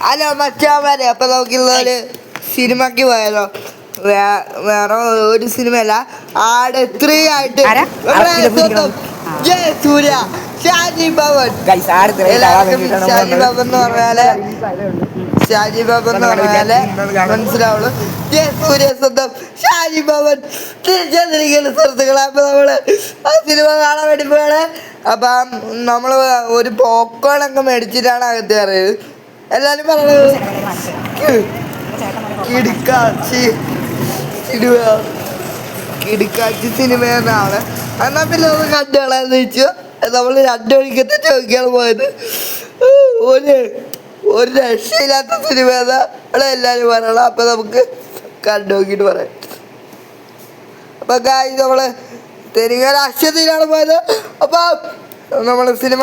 Hello മച്ചാമാരെ, അപ്പൊ നമുക്കുള്ളൊരു സിനിമക്ക് പോയാലോ? വേറെ ഒരു സിനിമയല്ല, ആട് 3 ആയിട്ട് ജയസൂര്യ, ഷാജി ഭവൻ. എല്ലാവർക്കും ഷാജി ഭവൻ എന്ന് പറഞ്ഞാല് മനസ്സിലാവുള്ളൂ. ജയസൂര്യ സ്വന്തം ഷാജി ഭവൻ തിരിച്ചെത്തിരിക്കുന്ന സുഹൃത്തുക്കളെ. അപ്പൊ നമ്മള് ആ സിനിമ കാണാൻ വേണ്ടി പോയാണ്. അപ്പം നമ്മള് ഒരു പോപ്കോണൊക്കെ മേടിച്ചിട്ടാണ് അകത്ത് കയറിയത്. എല്ലാരും പറഞ്ഞത് കിടുക്കാച്ചി സിനിമ എന്നാണ്. എന്നാൽ പിന്നെ ഒന്ന് കണ്ടു കളയാന്ന് വെച്ചു. നമ്മൾ 2 മണിക്കത്തെ ചോദിക്കാണ് പോയത്. ഒരു രക്ഷയില്ലാത്ത സിനിമ എന്നാണ് എല്ലാരും പറയണം. അപ്പൊ നമുക്ക് കണ്ടു നോക്കിട്ട് പറയാം. അപ്പൊ നമ്മള് തെലുങ്ക രാഷ്ട്രീയത്തിലാണ് പോയത്. അപ്പൊ നമ്മള് സിനിമ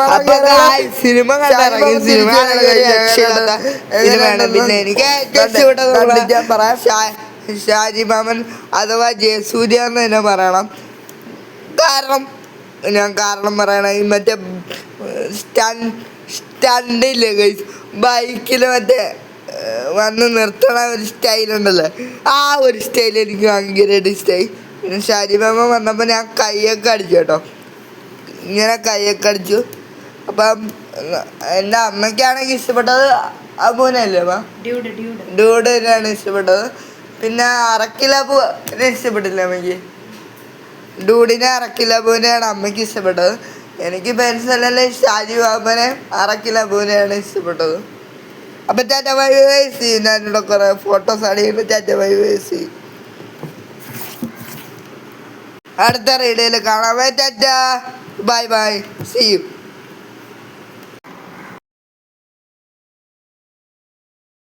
ഷാജി മാമൻ അഥവാ ജയസൂര്യ എന്ന് തന്നെ പറയണം. കാരണം പറയണെങ്കിൽ മറ്റേ സ്റ്റണ്ടില്ലേ ഗൈസ്, ബൈക്കിൽ മറ്റേ വന്ന് നിർത്തണ ഒരു സ്റ്റൈലുണ്ടല്ലോ, ആ ഒരു സ്റ്റൈൽ എനിക്ക് ഭയങ്കരമായിട്ട് ഇഷ്ടമായി. പിന്നെ ഷാജി മാമൻ വന്നപ്പോൾ ഞാൻ കൈയൊക്കെ അടിച്ചു കേട്ടോ, ഇങ്ങനെ കൈയൊക്കെ അടിച്ചു. അപ്പം എൻ്റെ അമ്മയ്ക്കാണെങ്കിൽ ഇഷ്ടപ്പെട്ടത് അബൂനല്ലേ ഡ്യൂഡ് തന്നെയാണ് ഇഷ്ടപ്പെട്ടത്. പിന്നെ അറക്കിലബുനെ ഇഷ്ടപ്പെട്ടില്ല അമ്മയ്ക്ക്. ഡ്യൂഡിനെ അറക്കിലബുവിനെയാണ് അമ്മയ്ക്ക് ഇഷ്ടപ്പെട്ടത്. എനിക്ക് പേഴ്സണലി ഷാജി ബാബനെ അറക്കിലബുവിനെയാണ് ഇഷ്ടപ്പെട്ടത്. അപ്പം ടാറ്റ ബൈ ബൈ സീ. ഞാനിവിടെ കുറേ ഫോട്ടോസ് അടിയുണ്ട്. Tata bye bye see. അടുത്ത റീഡിയോയിൽ കാണാം. Tata bye bye see U.